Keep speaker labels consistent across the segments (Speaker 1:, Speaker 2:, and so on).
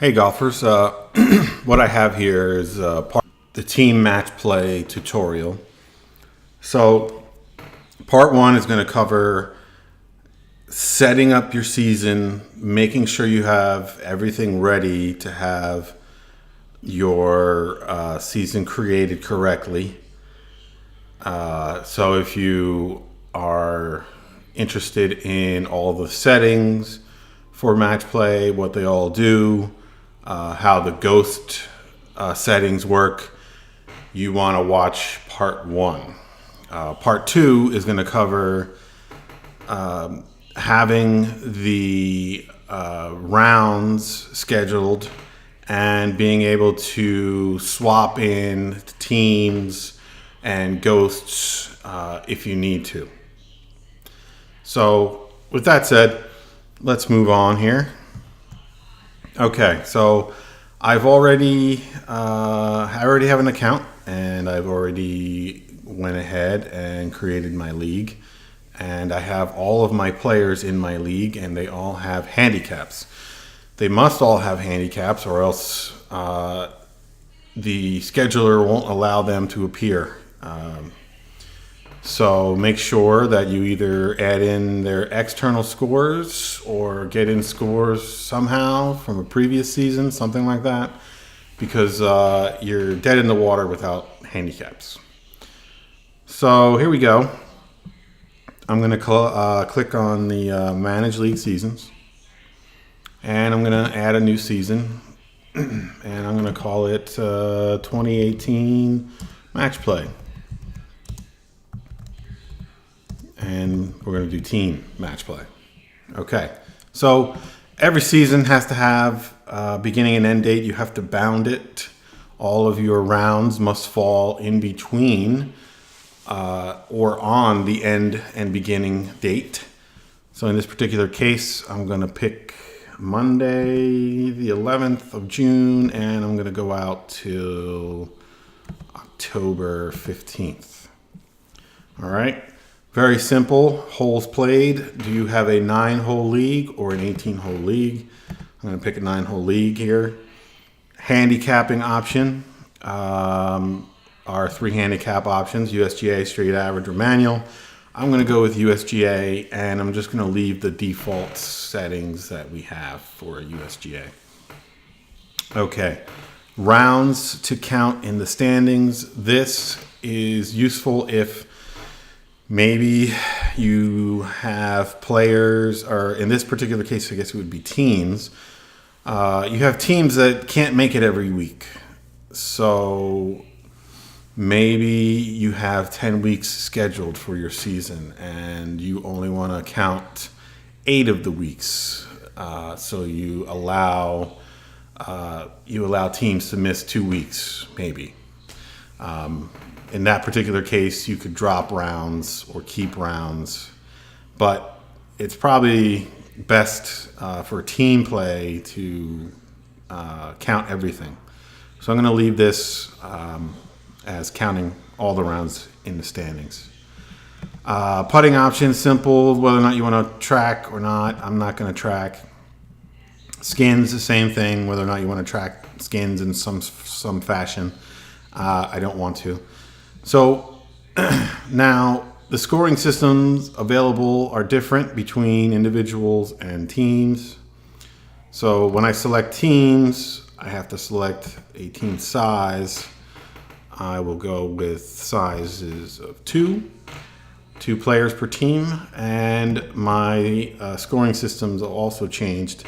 Speaker 1: Hey golfers, what I have here is part of the team match play tutorial. So part one is going to cover setting up your season, making sure you have everything ready to have your season created correctly. So if you are interested in all the settings for match play, what they all do, how the ghost settings work, you want to watch part one. Part two is going to cover having the rounds scheduled and being able to swap in teams and ghosts if you need to. So with that said, let's move on here. Okay, so I already have an account, and I've already went ahead and created my league, and I have all of my players in my league, and they all have handicaps. They must all have handicaps, or else the scheduler won't allow them to appear. So make sure that you either add in their external scores or get in scores somehow from a previous season, something like that, because you're dead in the water without handicaps. So here we go. I'm going to click on the Manage League Seasons, and I'm going to add a new season, and I'm going to call it 2018 Match Play. And we're going to do team match play. Okay, so every season has to have a beginning and end date. You have to bound it. All of your rounds must fall in between or on the end and beginning date. So in this particular case, I'm going to pick Monday, the 11th of June, and I'm going to go out till October 15th. All right. Very simple. Holes played. Do you have a 9-hole league or an 18-hole league? I'm going to pick a 9-hole league here. Handicapping option are 3 handicap options: USGA, straight average, or manual. I'm going to go with USGA, and I'm just going to leave the default settings that we have for USGA. Okay. Rounds to count in the standings. This is useful if maybe you have players, or in this particular case, I guess it would be teams. You have teams that can't make it every week. So maybe you have 10 weeks scheduled for your season, and you only want to count 8 of the weeks. So you allow teams to miss 2 weeks, maybe. In that particular case, you could drop rounds or keep rounds, but it's probably best for team play to count everything. So I'm going to leave this as counting all the rounds in the standings. Putting option, simple, whether or not you want to track or not. I'm not going to track. Skins, the same thing, whether or not you want to track skins in some fashion. I don't want to. So now the scoring systems available are different between individuals and teams. So when I select teams, I have to select a team size. I will go with sizes of 2 players per team, and my scoring systems are also changed.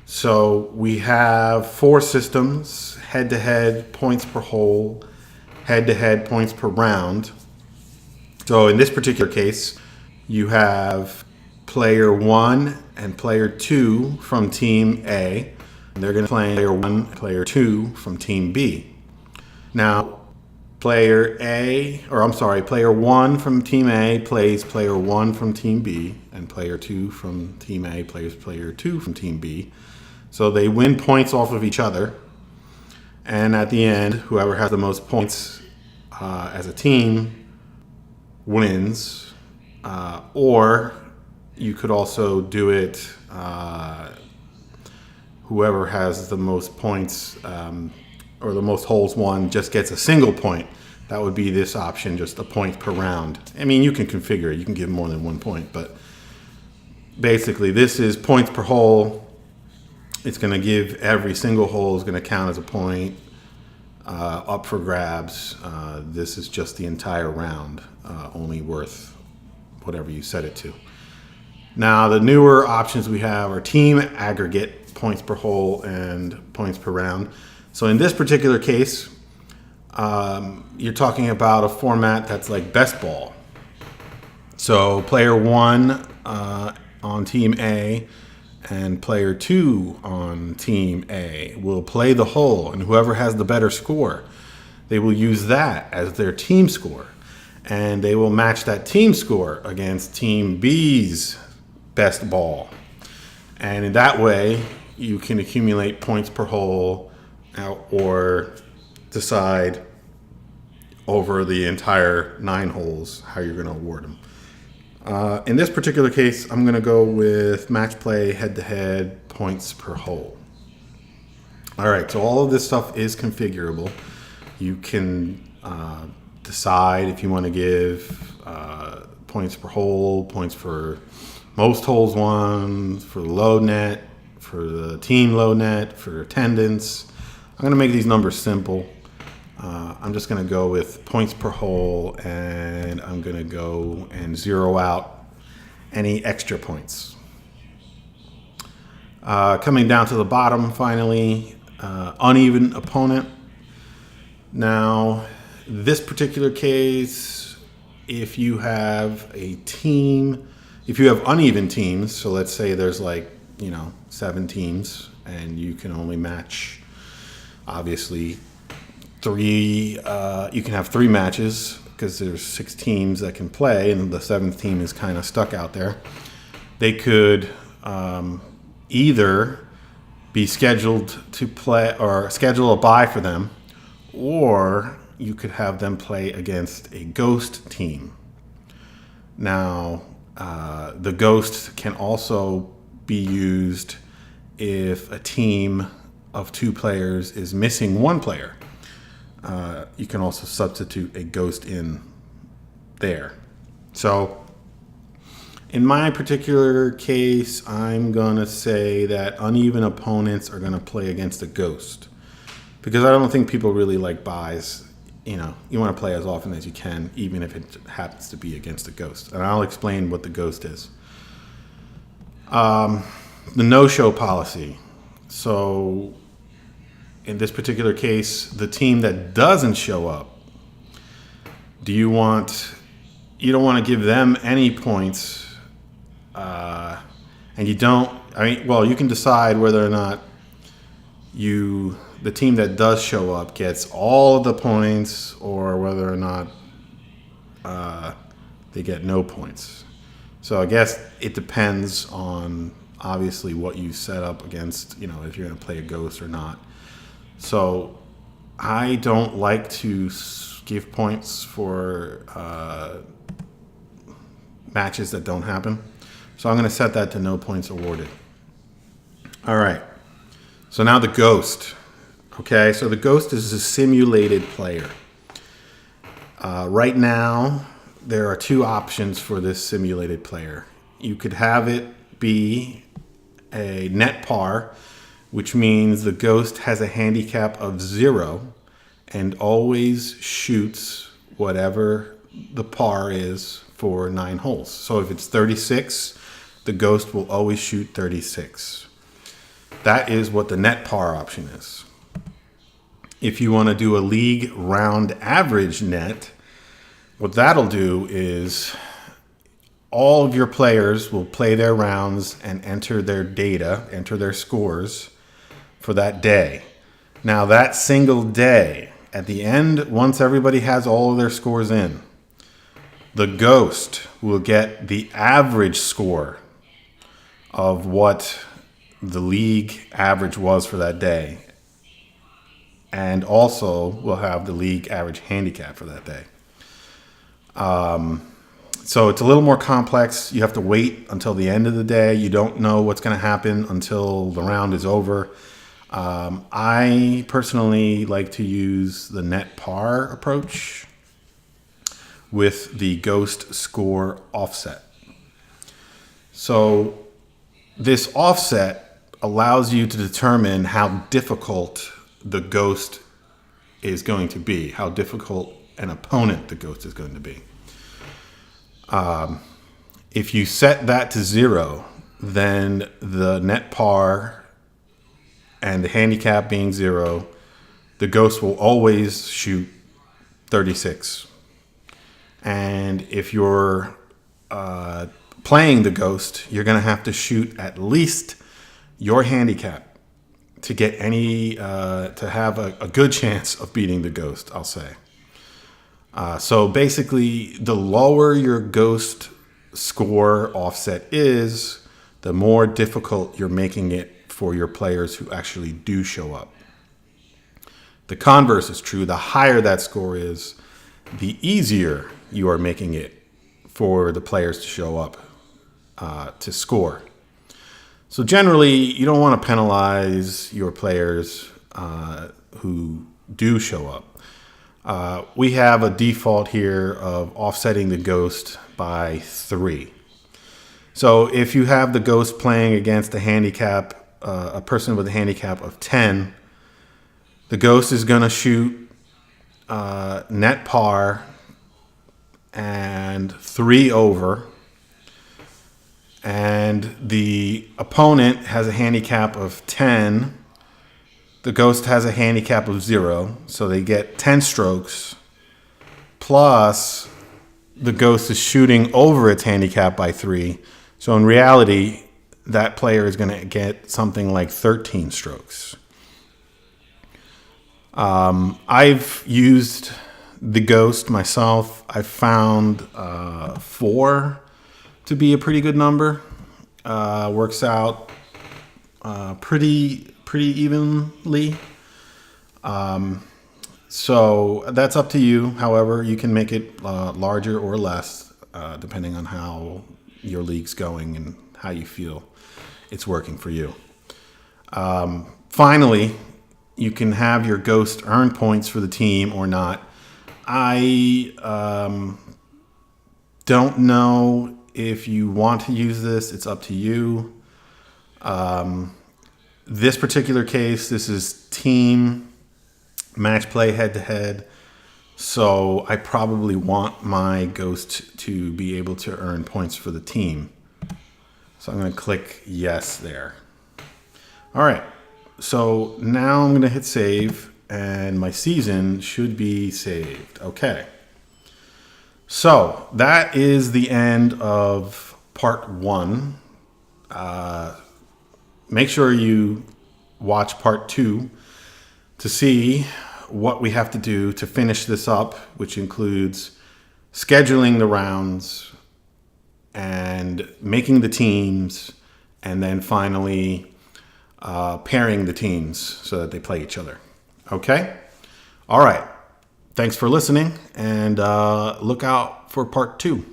Speaker 1: So we have 4 systems: head-to-head, points per hole, head-to-head, points per round. So in this particular case, you have player 1 and player 2 from team A. And they're going to play player 1, player 2 from team B. Now, player 1 from team A plays player 1 from team B, and player 2 from team A plays player 2 from team B. So they win points off of each other. And at the end, whoever has the most points as a team wins. Or you could also do it whoever has the most points or the most holes won just gets a single point. That would be this option, just a point per round. I mean, you can configure it. You can give more than 1 point, but basically this is points per hole. It's going to give every single hole is going to count as a point up for grabs. This is just the entire round, only worth whatever you set it to. Now, the newer options we have are team aggregate, points per hole and points per round. So in this particular case, you're talking about a format that's like best ball. So player 1 on team A and player 2 on team A will play the hole, and whoever has the better score, they will use that as their team score. And they will match that team score against team B's best ball. And in that way, you can accumulate points per hole or decide over the entire 9 holes how you're going to award them. In this particular case, I'm going to go with match play, head-to-head, points per hole. All right, so all of this stuff is configurable. You can decide if you want to give points per hole, points for most holes won, for the low net, for the team low net, for attendance. I'm going to make these numbers simple. I'm just going to go with points per hole, and I'm going to go and zero out any extra points. Coming down to the bottom, finally, uneven opponent. Now, this particular case, if you have a team, if you have uneven teams, so let's say there's 7 teams, and you can only match, obviously, 3, you can have 3 matches because there's 6 teams that can play, and the 7th team is kind of stuck out there. They could either be scheduled to play or schedule a bye for them, or you could have them play against a ghost team. Now, the ghost can also be used if a team of 2 players is missing 1 player. You can also substitute a ghost in there. So in my particular case, I'm going to say that uneven opponents are going to play against a ghost, because I don't think people really like buys. You want to play as often as you can, even if it happens to be against a ghost. And I'll explain what the ghost is. The no-show policy. So in this particular case, the team that doesn't show up, you don't want to give them any points, and you can decide whether or not the team that does show up gets all of the points, or whether or not they get no points. So I guess it depends on obviously what you set up against, if you're going to play a ghost or not. So I don't like to give points for matches that don't happen. So I'm going to set that to no points awarded. All right. So now the ghost. Okay, so the ghost is a simulated player. Right now, there are 2 options for this simulated player. You could have it be a net par, which means the ghost has a handicap of 0 and always shoots whatever the par is for 9 holes. So if it's 36, the ghost will always shoot 36. That is what the net par option is. If you want to do a league round average net, what that'll do is all of your players will play their rounds and enter their data, enter their scores for that day. Now, that single day, at the end, once everybody has all of their scores in, the ghost will get the average score of what the league average was for that day, and also will have the league average handicap for that day. So it's a little more complex. You have to wait until the end of the day. You don't know what's going to happen until the round is over. I personally like to use the net par approach with the ghost score offset. So this offset allows you to determine how difficult the ghost is going to be, how difficult an opponent the ghost is going to be. If you set that to 0, then the net par and the handicap being 0, the ghost will always shoot 36. And if you're playing the ghost, you're going to have to shoot at least your handicap to get to have a good chance of beating the ghost, I'll say. So basically, the lower your ghost score offset is, the more difficult you're making it for your players who actually do show up. The converse is true. The higher that score is, the easier you are making it for the players to show up to score. So generally, you don't want to penalize your players who do show up. We have a default here of offsetting the ghost by 3. So if you have the ghost playing against a person with a handicap of 10, the ghost is going to shoot net par and 3 over. And the opponent has a handicap of 10. The ghost has a handicap of 0, so they get 10 strokes, plus the ghost is shooting over its handicap by 3. So in reality, that player is going to get something like 13 strokes. I've used the ghost myself. I found 4 to be a pretty good number. Works out pretty evenly. So that's up to you. However, you can make it larger or less, depending on how your league's going and how you feel it's working for you. Finally, you can have your ghost earn points for the team or not. I don't know if you want to use this. It's up to you. This particular case, this is team match play head-to-head. So I probably want my ghost to be able to earn points for the team. So I'm going to click yes there. All right. So now I'm going to hit save, and my season should be saved. Okay. So that is the end of part 1. Make sure you watch part 2 to see what we have to do to finish this up, which includes scheduling the rounds and making the teams, and then finally pairing the teams so that they play each other. Okay? All right. Thanks for listening, and look out for part 2.